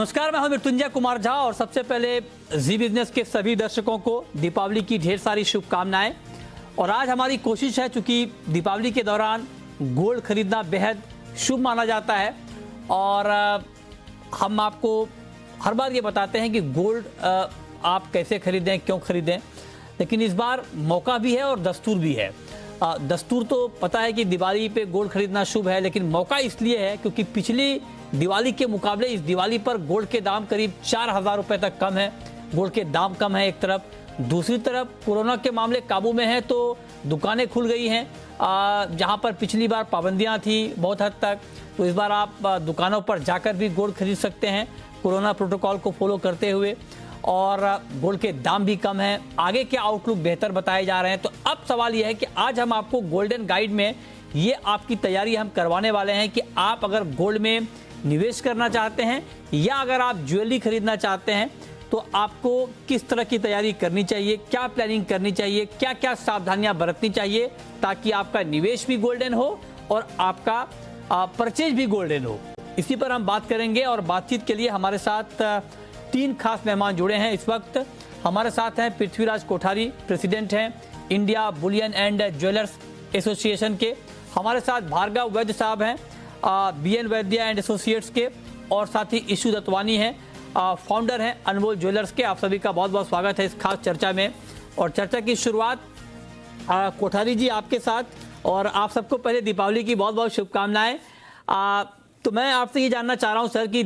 नमस्कार, मैं हूं मृत्युंजय कुमार झा और सबसे पहले जी बिजनेस के सभी दर्शकों को दीपावली की ढेर सारी शुभकामनाएं। और आज हमारी कोशिश है, चूंकि दीपावली के दौरान गोल्ड खरीदना बेहद शुभ माना जाता है और हम आपको हर बार ये बताते हैं कि गोल्ड आप कैसे खरीदें, क्यों खरीदें, लेकिन इस बार मौका भी है और दस्तूर भी है। दस्तूर तो पता है कि दिवाली पे गोल्ड खरीदना शुभ है, लेकिन मौका इसलिए है क्योंकि पिछली दिवाली के मुकाबले इस दिवाली पर गोल्ड के दाम करीब 4,000 रुपए तक कम है। गोल्ड के दाम कम है एक तरफ, दूसरी तरफ कोरोना के मामले काबू में है तो दुकानें खुल गई हैं। जहां पर पिछली बार पाबंदियां थी बहुत हद तक, तो इस बार आप दुकानों पर जाकर भी गोल्ड खरीद सकते हैं कोरोना प्रोटोकॉल को फॉलो करते हुए, और गोल्ड के दाम भी कम है। आगे के आउटलुक बेहतर बताए जा रहे हैं। तो अब सवाल यह है कि आज हम आपको गोल्डन गाइड में ये आपकी तैयारी हम करवाने वाले हैं कि आप अगर गोल्ड में निवेश करना चाहते हैं या अगर आप ज्वेलरी खरीदना चाहते हैं तो आपको किस तरह की तैयारी करनी चाहिए, क्या प्लानिंग करनी चाहिए, क्या क्या सावधानियां बरतनी चाहिए ताकि आपका निवेश भी गोल्डन हो और आपका परचेज भी गोल्डन हो। इसी पर हम बात करेंगे और बातचीत के लिए हमारे साथ 3 खास मेहमान जुड़े हैं। इस वक्त हमारे साथ हैं पृथ्वीराज कोठारी, प्रेसिडेंट हैं India Boolean and jewellers association के। हमारे साथ भार्गव वैद्य साहब हैं BN वैद्य एंड एसोसिएट्स के, और साथ ही ईशू दत्वानी हैं, फाउंडर हैं अनमोल ज्वेलर्स के। आप सभी का बहुत बहुत स्वागत है इस खास चर्चा में। और चर्चा की शुरुआत कोठारी जी आपके साथ, और आप सबको पहले दीपावली की बहुत बहुत शुभकामनाएं। तो मैं आपसे ये जानना चाह रहा हूं सर कि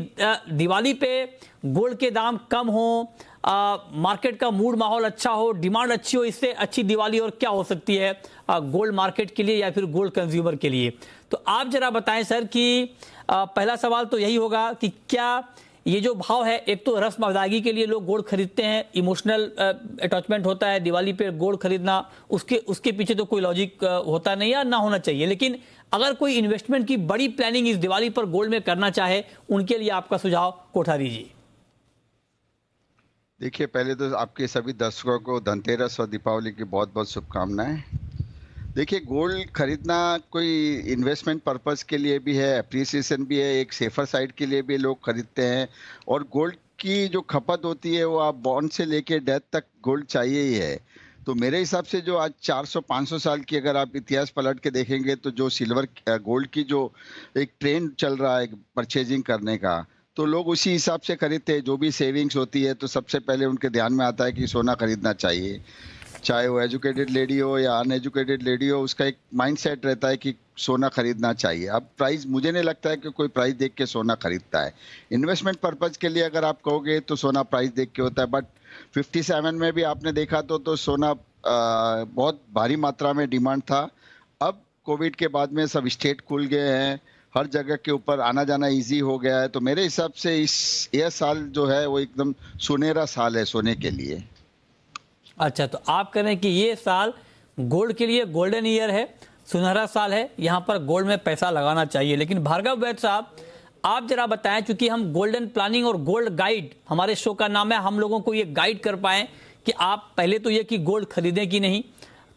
दिवाली पे गोल्ड के दाम कम हो, मार्केट का मूड माहौल अच्छा हो, डिमांड अच्छी हो, इससे अच्छी दिवाली और क्या हो सकती है गोल्ड मार्केट के लिए या फिर गोल्ड कंज्यूमर के लिए। तो आप जरा बताएं सर कि पहला सवाल तो यही होगा कि क्या ये जो भाव है, एक तो रस्म अदायगी के लिए लोग गोल्ड खरीदते हैं, इमोशनल अटैचमेंट होता है दिवाली पे गोल्ड खरीदना, उसके पीछे तो कोई लॉजिक होता नहीं या ना होना चाहिए, लेकिन अगर कोई इन्वेस्टमेंट की बड़ी प्लानिंग इस दिवाली पर गोल्ड में करना चाहे उनके लिए आपका सुझाव कोठारी जी। देखिए, पहले तो आपके सभी दर्शकों को धनतेरस और दीपावली की बहुत बहुत शुभकामनाएं। देखिए, गोल्ड खरीदना कोई इन्वेस्टमेंट पर्पस के लिए भी है, एप्रिसिएशन भी है, एक सेफर साइड के लिए भी लोग खरीदते हैं। और गोल्ड की जो खपत होती है वो आप बॉर्न से लेके डेथ तक गोल्ड चाहिए ही है। तो मेरे हिसाब से जो आज 400-500 साल की अगर आप इतिहास पलट के देखेंगे तो जो सिल्वर गोल्ड की जो एक ट्रेंड चल रहा है परचेजिंग करने का, तो लोग उसी हिसाब से खरीदते हैं। जो भी सेविंग्स होती है तो सबसे पहले उनके ध्यान में आता है कि सोना खरीदना चाहिए, चाहे वो एजुकेटेड लेडी हो या अनएजुकेटेड लेडी हो, उसका एक माइंडसेट रहता है कि सोना खरीदना चाहिए। अब प्राइस, मुझे नहीं लगता है कि कोई प्राइस देख के सोना खरीदता है। इन्वेस्टमेंट पर्पज के लिए अगर आप कहोगे तो सोना प्राइस देख के होता है, बट 57 में भी आपने देखा तो सोना बहुत भारी मात्रा में डिमांड था। अब कोविड के बाद में सब स्टेट खुल गए हैं, हर जगह के ऊपर आना जाना इजी हो गया है। तो मेरे हिसाब से यह साल जो है वो एकदम सुनहरा साल है सोने के लिए। अच्छा, तो आप कह रहे हैं कि ये साल गोल्ड के लिए गोल्डन ईयर है, सुनहरा साल है, यहाँ पर गोल्ड में पैसा लगाना चाहिए। लेकिन भार्गव वैद्य साहब, आप जरा बताएं, चूंकि हम गोल्डन प्लानिंग और गोल्ड गाइड हमारे शो का नाम है, हम लोगों को ये गाइड कर पाए कि आप पहले तो ये कि गोल्ड खरीदें कि नहीं।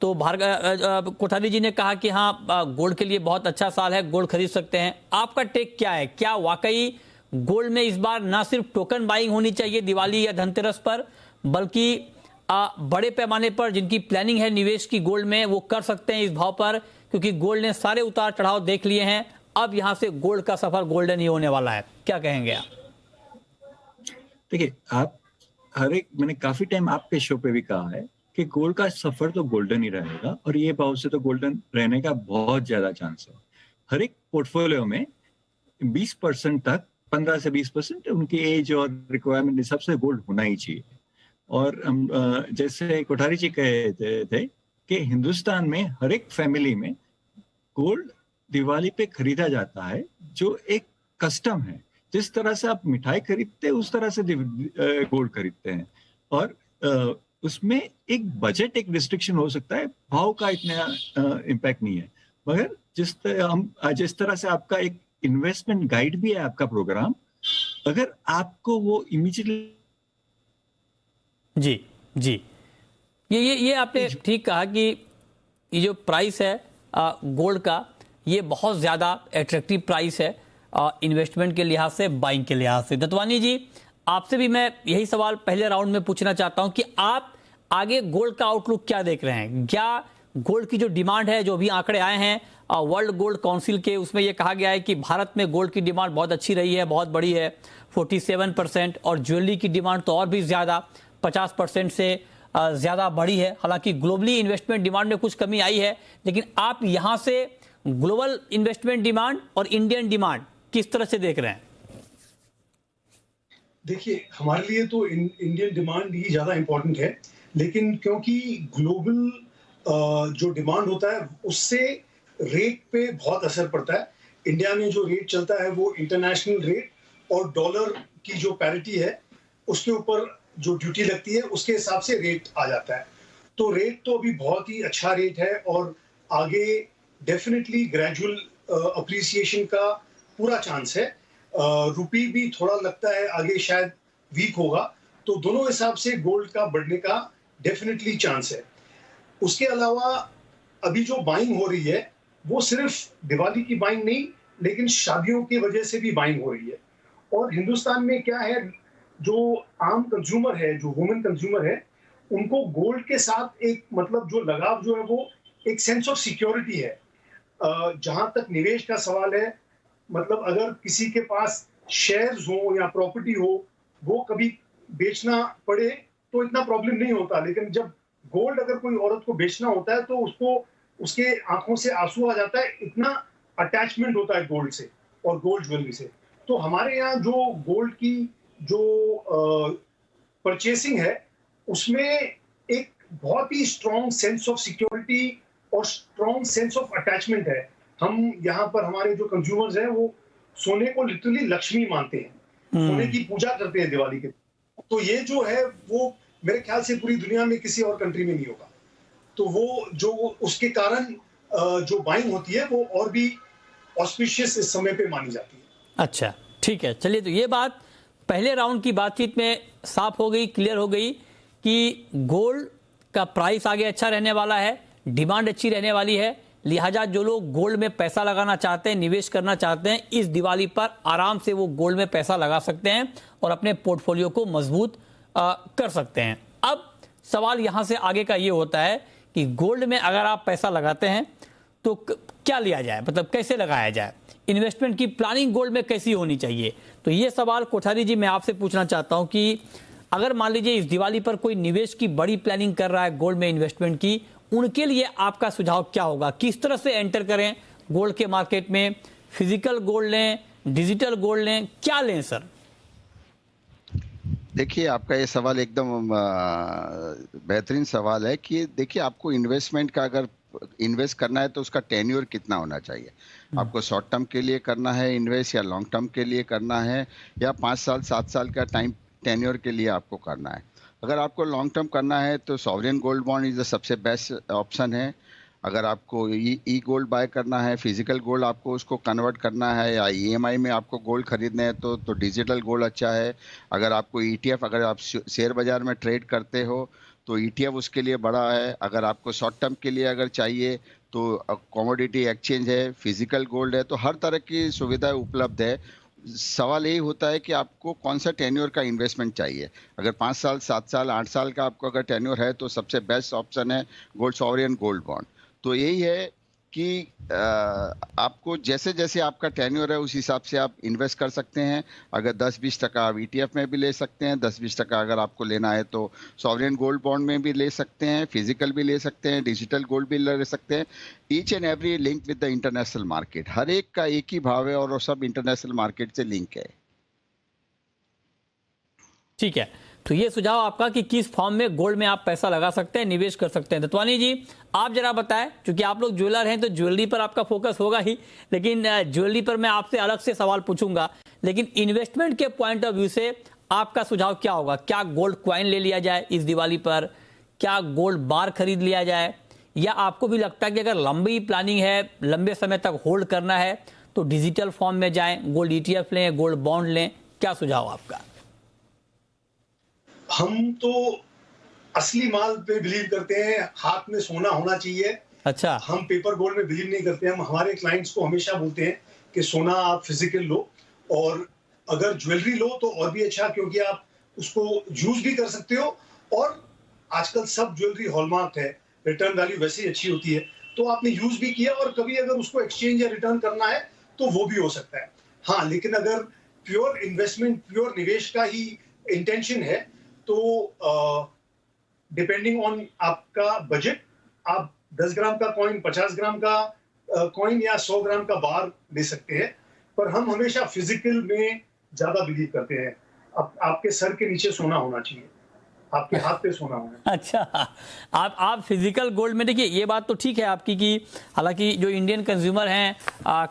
तो भार्गव कोठारी जी ने कहा कि हाँ, गोल्ड के लिए बहुत अच्छा साल है, गोल्ड खरीद सकते हैं। आपका टेक क्या है? क्या वाकई गोल्ड में इस बार ना सिर्फ टोकन बाइंग होनी चाहिए दिवाली या धनतेरस पर, बल्कि बड़े पैमाने पर जिनकी प्लानिंग है निवेश की गोल्ड में, वो कर सकते हैं इस भाव पर, क्योंकि गोल्ड ने सारे उतार चढ़ाव देख लिए हैं। अब यहां से गोल्ड का सफर गोल्डन ही होने वाला है। क्या कहेंगे आप? देखिए, आप मैंने काफी टाइम आपके शो पे भी कहा है कि गोल्ड का सफर तो गोल्डन ही रहेगा, और ये भाव से तो गोल्डन रहने का बहुत ज्यादा चांस है। हर एक पोर्टफोलियो में 20% तक, 15 से 20% उनकी एज और रिक्वायरमेंट हिसाब से गोल्ड होना ही चाहिए। और जैसे कोठारी जी कहते थे कि हिंदुस्तान में हर एक फैमिली में गोल्ड दिवाली पे खरीदा जाता है, जो एक कस्टम है। जिस तरह से आप मिठाई खरीदते हैं उस तरह से गोल्ड खरीदते हैं। और उसमें एक बजट, एक रिस्ट्रिक्शन हो सकता है, भाव का इतना इम्पैक्ट नहीं है। मगर जिस तरह से आपका एक इन्वेस्टमेंट गाइड भी है आपका प्रोग्राम, अगर आपको वो इमीडिएटली जी ये आपने ठीक कहा कि ये जो प्राइस है गोल्ड का, ये बहुत ज़्यादा एट्रैक्टिव प्राइस है। इन्वेस्टमेंट के लिहाज से, बाइंग के लिहाज से। दत्वानी जी, आपसे भी मैं यही सवाल पहले राउंड में पूछना चाहता हूं कि आप आगे गोल्ड का आउटलुक क्या देख रहे हैं? क्या गोल्ड की जो डिमांड है, जो भी आंकड़े आए हैं वर्ल्ड गोल्ड काउंसिल के, उसमें यह कहा गया है कि भारत में गोल्ड की डिमांड बहुत अच्छी रही है, बहुत बड़ी है, 47%, और ज्वेलरी की डिमांड तो और भी ज़्यादा 50% से ज़्यादा बढ़ी है। हालांकि ग्लोबली इन्वेस्टमेंट डिमांड में कुछ कमी आई है, लेकिन आप यहाँ से ग्लोबल इन्वेस्टमेंट डिमांड और इंडियन डिमांड किस तरह से देख रहे हैं? देखिए, हमारे लिए तो इंडियन डिमांड ही ज़्यादा इम्पोर्टेंट है, लेकिन क्योंकि ग्लोबल जो डिमांड होता है उससे रेट पे बहुत असर पड़ता है। इंडिया में जो रेट चलता है वो इंटरनेशनल रेट और डॉलर की जो पैरिटी है उसके ऊपर जो ड्यूटी लगती है उसके हिसाब से रेट आ जाता है। तो रेट तो अभी बहुत ही अच्छा रेट है और आगे डेफिनेटली ग्रेजुअल अप्रिसिएशन का पूरा चांस है। रुपी भी थोड़ा लगता है आगे शायद वीक होगा, तो दोनों हिसाब से गोल्ड का बढ़ने का डेफिनेटली चांस है। उसके अलावा अभी जो बाइंग हो रही है वो सिर्फ दिवाली की बाइंग नहीं, लेकिन शादियों की वजह से भी बाइंग हो रही है। और हिंदुस्तान में क्या है, जो आम कंज्यूमर है, जो वुमेन कंज्यूमर है, उनको गोल्ड के साथ एक मतलब जो लगाव जो है वो एक सेंस ऑफ सिक्योरिटी है। जहां तक निवेश का सवाल है, मतलब अगर किसी के पास शेयर्स हो या प्रॉपर्टी हो, वो कभी बेचना पड़े तो इतना प्रॉब्लम नहीं होता, लेकिन जब गोल्ड अगर कोई औरत को बेचना होता है तो उसको उसके आंखों से आंसू आ जाता है, इतना अटैचमेंट होता है गोल्ड से और गोल्ड ज्वेलरी से। तो हमारे यहाँ जो गोल्ड की जो परचेसिंग है उसमें एक बहुत ही स्ट्रॉन्ग सेंस ऑफ सिक्योरिटी और स्ट्रॉन्ग सेंस ऑफ अटैचमेंट है। हम यहाँ पर हमारे जो कंज्यूमर्स हैं वो सोने को लिटरली लक्ष्मी मानते हैं, सोने की पूजा करते हैं दिवाली के। तो ये जो है वो मेरे ख्याल से पूरी दुनिया में किसी और कंट्री में नहीं होगा। तो वो जो उसके कारण जो बाइंग होती है वो और भी ऑस्पिशियस इस समय पे मानी जाती है। अच्छा, ठीक है, चलिए, तो ये बात पहले राउंड की बातचीत में साफ हो गई, क्लियर हो गई कि गोल्ड का प्राइस आगे अच्छा रहने वाला है, डिमांड अच्छी रहने वाली है, लिहाजा जो लोग गोल्ड में पैसा लगाना चाहते हैं, निवेश करना चाहते हैं, इस दिवाली पर आराम से वो गोल्ड में पैसा लगा सकते हैं और अपने पोर्टफोलियो को मजबूत कर सकते हैं। अब सवाल यहां से आगे का ये होता है कि गोल्ड में अगर आप पैसा लगाते हैं तो क्या लिया जाए, मतलब कैसे लगाया जाए, इन्वेस्टमेंट की प्लानिंग गोल्ड में कैसी होनी चाहिए? तो ये सवाल कोठारी जी मैं आपसे पूछना चाहता हूं कि अगर मान लीजिए इस दिवाली पर कोई निवेश की बड़ी प्लानिंग कर रहा है गोल्ड में इन्वेस्टमेंट की, उनके लिए आपका सुझाव क्या होगा? किस तरह से एंटर करें गोल्ड के मार्केट में? फिजिकल गोल्ड लें, डिजिटल गोल्ड लें, क्या लें सर? देखिए, आपका ये सवाल एकदम बेहतरीन सवाल है कि देखिए, आपको इन्वेस्टमेंट का अगर इन्वेस्ट करना है तो उसका टेन्योर कितना होना चाहिए। आपको शॉर्ट टर्म के लिए करना है इन्वेस्ट या लॉन्ग टर्म के लिए करना है या 5 साल 7 साल का टाइम टेन्योर के लिए आपको करना है। अगर आपको लॉन्ग टर्म करना है तो sovereign gold bond is the सबसे बेस्ट ऑप्शन है। अगर आपको ई गोल्ड बाय करना है, फिजिकल गोल्ड आपको उसको कन्वर्ट करना है या ईएमआई में आपको गोल्ड खरीदना है तो डिजिटल गोल्ड अच्छा है। अगर आपको ईटीएफ, अगर आप शेयर बाजार में ट्रेड करते हो तो ईटीएफ उसके लिए बड़ा है। अगर आपको शॉर्ट टर्म के लिए अगर चाहिए तो कमोडिटी एक्सचेंज है, फिजिकल गोल्ड है, तो हर तरह की सुविधाएं उपलब्ध है। सवाल यही होता है कि आपको कौन सा टेन्योर का इन्वेस्टमेंट चाहिए। अगर 5 साल 7 साल 8 साल का आपको अगर टेन्योर है तो सबसे बेस्ट ऑप्शन है गोल्ड, सॉवरेन गोल्ड बॉन्ड। तो यही है कि आपको जैसे जैसे आपका टेन्योर है उस हिसाब से आप इन्वेस्ट कर सकते हैं। अगर 10-20% आप ईटीएफ में भी ले सकते हैं, 10-20% अगर आपको लेना है तो सॉवरेन गोल्ड बॉन्ड में भी ले सकते हैं, फिजिकल भी ले सकते हैं, डिजिटल गोल्ड भी ले सकते हैं। Each and every link with the international market, हर एक का एक ही भाव है और वो सब इंटरनेशनल मार्केट से लिंक है। ठीक है, तो ये सुझाव आपका कि किस फॉर्म में गोल्ड में आप पैसा लगा सकते हैं, निवेश कर सकते हैं। दत्वानी जी, आप जरा बताएं, क्योंकि आप लोग ज्वेलर हैं तो ज्वेलरी पर आपका फोकस होगा ही, लेकिन ज्वेलरी पर मैं आपसे अलग से सवाल पूछूंगा। लेकिन इन्वेस्टमेंट के पॉइंट ऑफ व्यू से आपका सुझाव क्या होगा? क्या गोल्ड क्वाइन ले लिया जाए इस दिवाली पर? क्या गोल्ड बार खरीद लिया जाए? या आपको भी लगता है कि अगर लंबी प्लानिंग है, लंबे समय तक होल्ड करना है तो डिजिटल फॉर्म में जाएं, गोल्ड ईटीएफ लें, गोल्ड बॉन्ड लें? क्या सुझाव आपका? हम तो असली माल पे बिलीव करते हैं, हाथ में सोना होना चाहिए। अच्छा, हम पेपर गोल्ड में बिलीव नहीं करते। हम हमारे क्लाइंट्स को हमेशा बोलते हैं कि सोना आप फिजिकल लो, और अगर ज्वेलरी लो तो और भी अच्छा, क्योंकि आप उसको यूज भी कर सकते हो, और आजकल सब ज्वेलरी हॉलमार्क है, रिटर्न वैल्यू वैसे ही अच्छी होती है, तो आपने यूज भी किया और कभी अगर उसको एक्सचेंज या रिटर्न करना है तो वो भी हो सकता है। हाँ, लेकिन अगर प्योर इन्वेस्टमेंट, प्योर निवेश का ही इंटेंशन है तो डिपेंडिंग ऑन आपका बजट, आप 10 ग्राम का कॉइन, 50 ग्राम का कॉइन या 100 ग्राम का बार ले सकते हैं, पर हम हमेशा फिजिकल में ज्यादा बिलीव करते हैं। आपके सर के नीचे सोना होना चाहिए, आपके हाथ पे सोना होना। अच्छा, आप फिजिकल गोल्ड में, देखिए ये बात तो ठीक है आपकी कि हालांकि जो इंडियन कंज्यूमर हैं,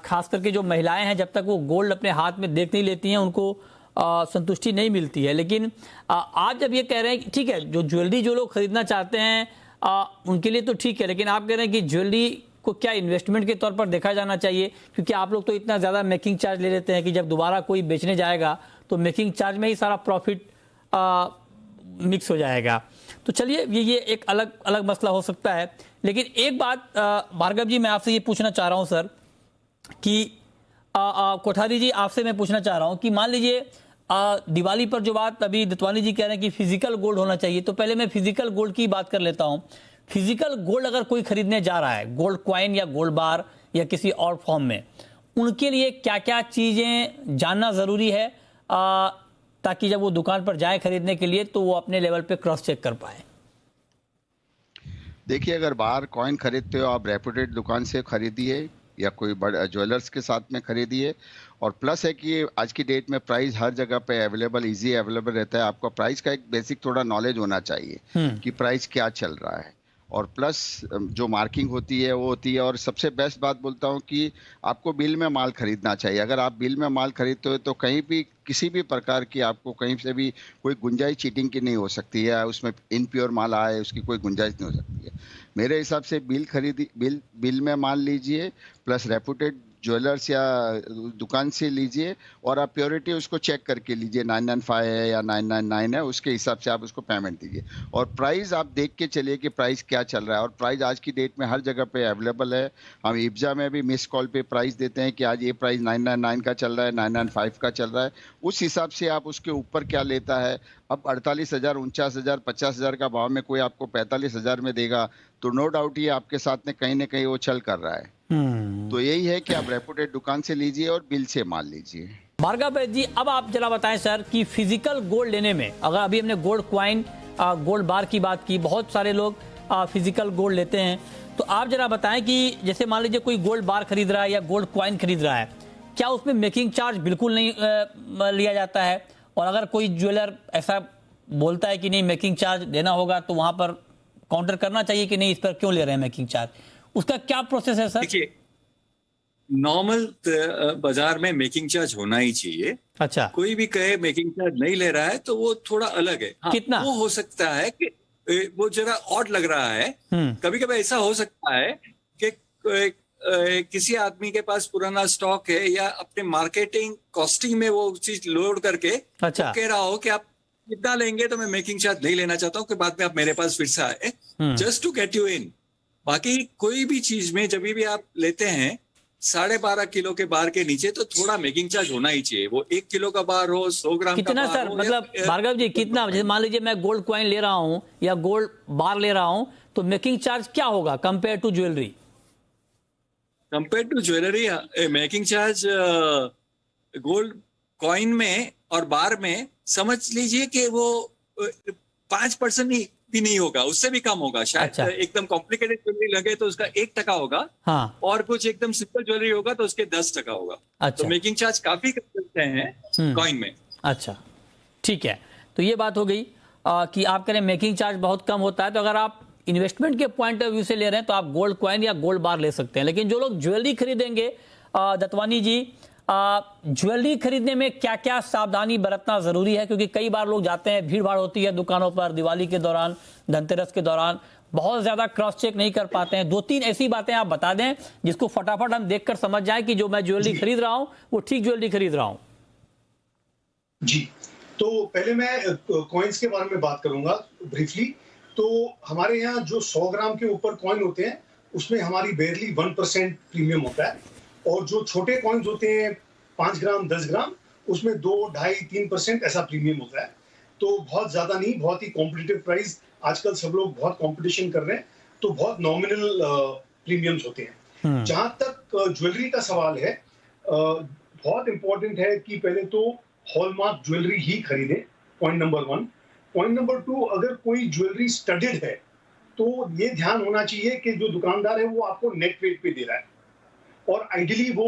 खास करके जो महिलाएं हैं, जब तक वो गोल्ड अपने हाथ में देख नहीं लेती हैं उनको संतुष्टि नहीं मिलती है। लेकिन आप जब ये कह रहे हैं कि ठीक है, जो ज्वेलरी जो लोग खरीदना चाहते हैं उनके लिए तो ठीक है, लेकिन आप कह रहे हैं कि ज्वेलरी को क्या इन्वेस्टमेंट के तौर पर देखा जाना चाहिए, क्योंकि आप लोग तो इतना ज़्यादा मेकिंग चार्ज ले लेते हैं कि जब दोबारा कोई बेचने जाएगा तो मेकिंग चार्ज में ही सारा प्रॉफिट मिक्स हो जाएगा। तो चलिए ये एक अलग मसला हो सकता है। लेकिन एक बात भार्गव जी, मैं आपसे ये पूछना चाह रहा हूँ सर कि कोठारी जी, आपसे मैं पूछना चाह रहा हूँ कि मान लीजिए दिवाली पर जो बात अभी दत्वानी जी कह रहे हैं कि फिजिकल गोल्ड होना चाहिए, तो पहले मैं फिजिकल गोल्ड की बात कर लेता हूँ। फिजिकल गोल्ड अगर कोई खरीदने जा रहा है, गोल्ड क्वाइन या गोल्ड बार या किसी और फॉर्म में, उनके लिए क्या क्या चीज़ें जानना ज़रूरी है ताकि जब वो दुकान पर जाए खरीदने के लिए तो वो अपने लेवल पे क्रॉस चेक कर पाए? देखिए, अगर बाहर कॉइन खरीदते हो आप रेपुटेड दुकान से खरीदिए या कोई बड़े ज्वेलर्स के साथ में खरीदिए। और प्लस है कि आज की डेट में प्राइस हर जगह पे अवेलेबल, इजी अवेलेबल रहता है। आपको प्राइस का एक बेसिक थोड़ा नॉलेज होना चाहिए कि प्राइस क्या चल रहा है, और प्लस जो मार्किंग होती है वो होती है। और सबसे बेस्ट बात बोलता हूँ कि आपको बिल में माल खरीदना चाहिए। अगर आप बिल में माल खरीदते हो तो कहीं भी किसी भी प्रकार की आपको कहीं से भी कोई गुंजाइश चीटिंग की नहीं हो सकती है, उसमें इनप्योर माल आए उसकी कोई गुंजाइश नहीं हो सकती है। मेरे हिसाब से बिल में माल लीजिए, प्लस रेपुटेड ज्वेलर्स या दुकान से लीजिए, और आप प्योरिटी उसको चेक करके लीजिए, 995 है या 999 है, उसके हिसाब से आप उसको पेमेंट दीजिए। और प्राइस आप देख के चलिए कि प्राइस क्या चल रहा है। और प्राइस आज की डेट में हर जगह पे अवेलेबल है। हम इब्जा में भी मिस कॉल पे प्राइस देते हैं कि आज ये प्राइस 999 का चल रहा है, 995 का चल रहा है। उस हिसाब से आप उसके ऊपर क्या लेता है। अब 48,000, 49,000, 50,000 का भाव में कोई आपको 45,000 में देगा तो नो डाउट ये आपके साथ में कहीं ना कहीं वो चल कर रहा है। तो यही है कि आप रेपुटेड दुकान से लीजिए और बिल से माल लीजिए। भार्गव जी, अब आप जरा बताएं सर कि फिजिकल गोल्ड लेने में, अगर अभी हमने गोल्ड क्वाइन, गोल्ड बार की बात की, बहुत सारे लोग फिजिकल गोल्ड लेते हैं, तो आप जरा बताएं कि जैसे मान लीजिए कोई गोल्ड बार खरीद रहा है या गोल्ड क्वाइन खरीद रहा है, क्या उसमें मेकिंग चार्ज बिल्कुल नहीं लिया जाता है? और अगर कोई ज्वेलर ऐसा बोलता है कि नहीं मेकिंग चार्ज देना होगा, तो वहां पर काउंटर करना चाहिए कि नहीं, इस पर क्यों ले रहे हैं मेकिंग चार्ज? उसका क्या प्रोसेस है सर? देखिए, नॉर्मल बाजार में मेकिंग चार्ज होना ही चाहिए। अच्छा, कोई भी कहे मेकिंग चार्ज नहीं ले रहा है तो वो थोड़ा अलग है। हाँ, कितना? वो हो सकता है कि वो जरा ऑड लग रहा है। कभी कभी ऐसा हो सकता है कि किसी आदमी के पास पुराना स्टॉक है या अपने मार्केटिंग कॉस्टिंग में वो चीज लोड करके अच्छा, कह रहा हो कि आप कितना लेंगे तो मैं मेकिंग चार्ज नहीं लेना चाहता हूँ कि बाद में आप मेरे पास फिर से आए, just to get you in. बाकी कोई भी चीज में जब भी आप लेते हैं 12.5 किलो के बार के नीचे तो थोड़ा मेकिंग चार्ज होना ही चाहिए। वो 1 किलो का बार हो, 100 ग्राम कितना का बार सर? हो, मतलब भार्गव जी कितना? जैसे मान लीजिए मैं गोल्ड क्वाइन ले रहा हूं या गोल्ड बार ले रहा हूं, तो मेकिंग चार्ज क्या होगा compare to jewellery? Compare to jewellery making charge gold coin में और बार में समझ लीजिए कि वो 5% भी नहीं होगा, उससे भी कम होगा शायद। अच्छा। एकदम कॉम्प्लिकेटेड ज्वेलरी लगे तो उसका 1% होगा। हाँ, और कुछ एकदम सिंपल ज्वेलरी होगा तो उसके 10% होगा। अच्छा। तो मेकिंग चार्ज काफी कम करते हैं कॉइन में। अच्छा, ठीक है। तो ये बात हो गई कि आप कह रहे हैं मेकिंग चार्ज बहुत कम होता है। तो अगर आप इन्वेस्टमेंट के पॉइंट ऑफ व्यू से ले रहे हैं तो आप गोल्ड क्वाइन या गोल्ड बार ले सकते हैं। लेकिन जो लोग ज्वेलरी खरीदेंगे, दत्वानी जी, ज्वेलरी खरीदने में क्या क्या सावधानी बरतना जरूरी है? क्योंकि कई बार लोग जाते हैं, भीड़ भाड़ होती है दुकानों पर दिवाली के दौरान, धनतेरस के दौरान, बहुत ज्यादा क्रॉस चेक नहीं कर पाते हैं। 2-3 ऐसी बातें आप बता दें जिसको फटाफट हम देखकर समझ जाएं कि जो मैं ज्वेलरी खरीद रहा हूं वो ठीक ज्वेलरी खरीद रहा हूं। जी, तो पहले मैं कॉइन्स के बारे में बात करूंगा ब्रीफली। तो हमारे यहाँ जो 100 ग्राम के ऊपर कॉइन होते हैं उसमें हमारी बेयरली 1% प्रीमियम होता है, और जो छोटे कॉइन्स होते हैं 5 ग्राम 10 ग्राम, उसमें 2, 2.5, 3% ऐसा प्रीमियम होता है। तो बहुत ज्यादा नहीं, बहुत ही कॉम्पिटिटिव प्राइस। आजकल सब लोग बहुत कंपटीशन कर रहे हैं, तो बहुत नॉमिनल प्रीमियम्स होते हैं। जहां तक ज्वेलरी का सवाल है, बहुत इंपॉर्टेंट है कि पहले तो हॉलमार्क ज्वेलरी ही खरीदें, पॉइंट नंबर 1। पॉइंट नंबर 2, अगर कोई ज्वेलरी स्टडेड है तो ये ध्यान होना चाहिए कि जो दुकानदार है वो आपको नेट वेट पे दे रहा है, और आइडियली वो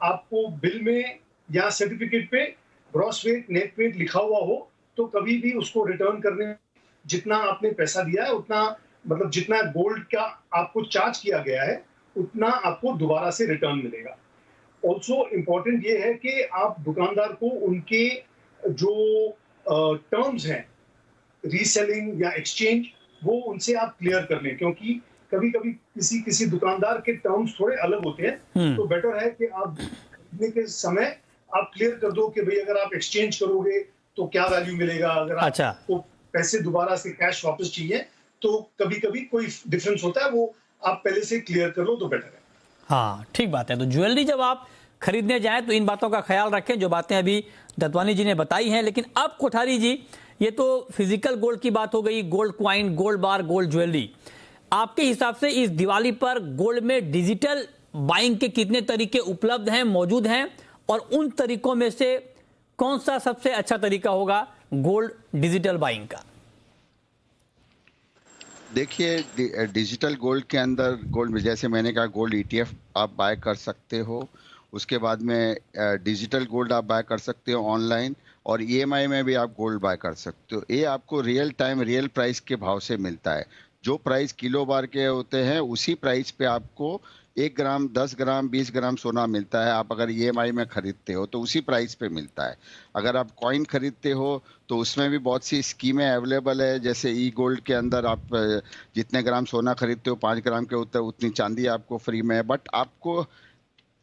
आपको बिल में या सर्टिफिकेट पे ग्रॉस वेट नेट वेट लिखा हुआ हो, तो कभी भी उसको रिटर्न करने में जितना आपने पैसा दिया है उतना, मतलब जितना गोल्ड का आपको चार्ज किया गया है उतना आपको दोबारा से रिटर्न मिलेगा। ऑल्सो इम्पोर्टेंट ये है कि आप दुकानदार को उनके जो टर्म्स हैं रीसेलिंग या एक्सचेंज, वो उनसे आप क्लियर कर लें, क्योंकि कभी कभी किसी दुकानदार के टर्म्स थोड़े अलग होते हैं। तो बेटर है कि आप खरीदने के समय आप क्लियर कर दो कि भाई अगर आप एक्सचेंज करोगे तो क्या वैल्यू मिलेगा, अगर आपको पैसे दोबारा से कैश वापस चाहिए तो कभी कभी कोई डिफरेंस होता है, वो आप पहले से क्लियर कर लो तो बेटर है। हाँ, ठीक बात है। तो ज्वेलरी जब आप खरीदने जाएं तो इन बातों का ख्याल रखें जो बातें अभी दत्वानी जी ने बताई हैं। लेकिन अब कोठारी जी, ये तो फिजिकल गोल्ड की बात हो गई, गोल्ड क्वाइन, गोल्ड बार, गोल्ड ज्वेलरी। आपके हिसाब से इस दिवाली पर गोल्ड में डिजिटल बाइंग के कितने तरीके उपलब्ध हैं, मौजूद हैं, और उन तरीकों में से कौन सा सबसे अच्छा तरीका होगा गोल्ड डिजिटल बाइंग का? देखिए, डिजिटल गोल्ड के अंदर गोल्ड में जैसे मैंने कहा, गोल्ड ETF आप बाय कर सकते हो। उसके बाद में डिजिटल गोल्ड आप बाय कर सकते हो ऑनलाइन, और EMI में भी आप गोल्ड बाय कर सकते हो। ये आपको रियल टाइम रियल प्राइस के भाव से मिलता है। जो प्राइस किलो बार के होते हैं उसी प्राइस पे आपको 1 ग्राम 10 ग्राम 20 ग्राम सोना मिलता है। आप अगर EMI में खरीदते हो तो उसी प्राइस पे मिलता है। अगर आप कॉइन खरीदते हो तो उसमें भी बहुत सी स्कीमें अवेलेबल है, जैसे गोल्ड के अंदर आप जितने ग्राम सोना खरीदते हो 5 ग्राम के उतनी चांदी आपको फ्री में है। बट आपको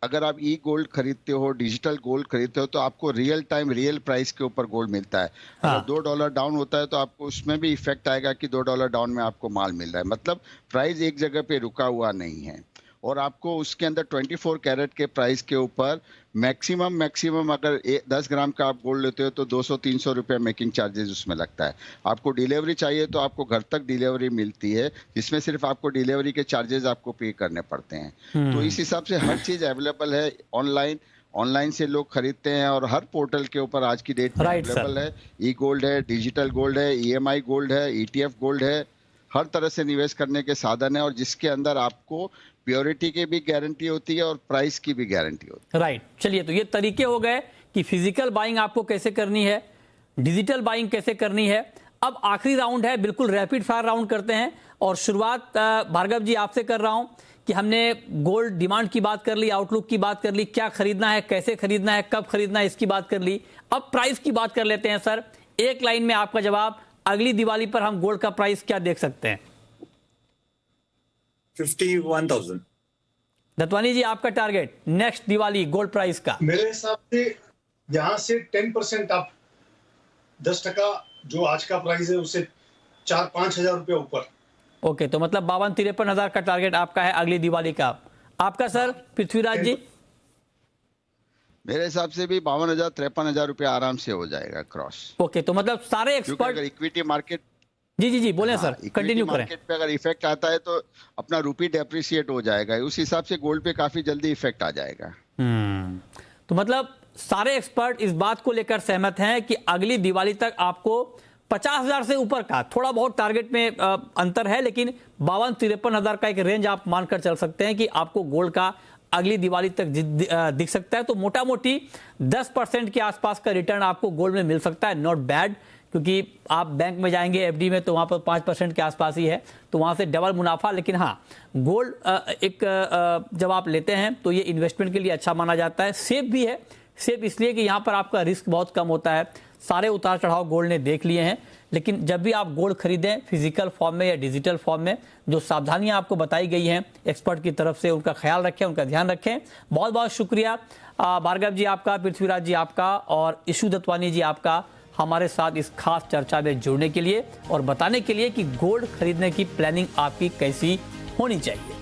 अगर आप गोल्ड खरीदते हो, डिजिटल गोल्ड खरीदते हो, तो आपको रियल टाइम रियल प्राइस के ऊपर गोल्ड मिलता है। अगर $2 डाउन होता है तो आपको उसमें भी इफेक्ट आएगा कि $2 डाउन में आपको माल मिल रहा है। मतलब प्राइस एक जगह पे रुका हुआ नहीं है। और आपको उसके अंदर 24 कैरेट के प्राइस के ऊपर मैक्सिमम अगर 10 ग्राम का आप गोल्ड लेते हो तो 200-300 रुपये मेकिंग चार्जेस उसमें लगता है। आपको डिलीवरी चाहिए तो आपको घर तक डिलीवरी मिलती है, जिसमें सिर्फ आपको डिलीवरी के चार्जेस आपको पे करने पड़ते हैं। तो इस हिसाब से हर चीज़ अवेलेबल है ऑनलाइन से लोग खरीदते हैं, और हर पोर्टल के ऊपर आज की डेट में अवेलेबल है। गोल्ड है, डिजिटल गोल्ड है, EMI गोल्ड है, ETF गोल्ड है। हर तरह से निवेश करने के साधन है, और जिसके अंदर आपको प्योरिटी की भी गारंटी होती है और प्राइस की भी गारंटी होती है। राइट, चलिए, तो ये तरीके हो गए कि फिजिकल बाइंग आपको कैसे करनी है, डिजिटल बाइंग कैसे करनी है। अब आखिरी राउंड है, बिल्कुल रैपिड फायर राउंड करते हैं। और शुरुआत भार्गव जी आपसे कर रहा हूं कि हमने गोल्ड डिमांड की बात कर ली, आउटलुक की बात कर ली, क्या खरीदना है, कैसे खरीदना है, कब खरीदना है, इसकी बात कर ली। अब प्राइस की बात कर लेते हैं सर। एक लाइन में आपका जवाब, अगली दिवाली पर हम गोल्ड का प्राइस क्या देख सकते हैं? 51,000। दत्वानी जी, आपका target next Diwali gold price का? मेरे हिसाब से यहाँ से 10% आप 10% जो आज का प्राइस है उससे 4-5 हजार रुपये ऊपर। ओके, तो मतलब 52-53 हजार का टारगेट आपका है अगली दिवाली का। आपका सर पृथ्वीराज जी? मेरे हिसाब से भी 52,000-53 हजार रुपये आराम से हो जाएगा क्रॉस। ओके, तो मतलब सारे एक्सपर्ट, इक्विटी मार्केट, जी बोले सर, कंटिन्यू करें। मार्केट पे अगर इफेक्ट आता है तो अपना रूपी डेप्रिशिएट हो जाएगा, उस हिसाब से गोल्ड पे काफी जल्दी इफेक्ट आ जाएगा। तो मतलब सारे एक्सपर्ट इस बात को लेकर सहमत हैं कि अगली दिवाली तक आपको 50,000 से ऊपर का, थोड़ा बहुत टारगेट में अंतर है, लेकिन 52-53 हजार का एक रेंज आप मानकर चल सकते हैं कि आपको गोल्ड का अगली दिवाली तक दिख सकता है। तो मोटा मोटी 10% के आसपास का रिटर्न आपको गोल्ड में मिल सकता है। नॉट बैड, क्योंकि आप बैंक में जाएंगे FD में तो वहाँ पर 5% के आसपास ही है, तो वहाँ से डबल मुनाफा। लेकिन हाँ, गोल्ड जब आप लेते हैं तो ये इन्वेस्टमेंट के लिए अच्छा माना जाता है। सेफ भी है, सेफ इसलिए कि यहाँ पर आपका रिस्क बहुत कम होता है। सारे उतार चढ़ाव गोल्ड ने देख लिए हैं, लेकिन जब भी आप गोल्ड खरीदें फिजिकल फॉर्म में या डिजिटल फॉर्म में, जो सावधानियां आपको बताई गई हैं एक्सपर्ट की तरफ से, उनका ख्याल रखें, उनका ध्यान रखें। बहुत बहुत शुक्रिया भार्गव जी आपका, पृथ्वीराज जी आपका, और इशू दत्वानी जी आपका हमारे साथ इस खास चर्चा में जुड़ने के लिए और बताने के लिए कि गोल्ड खरीदने की प्लानिंग आपकी कैसी होनी चाहिए।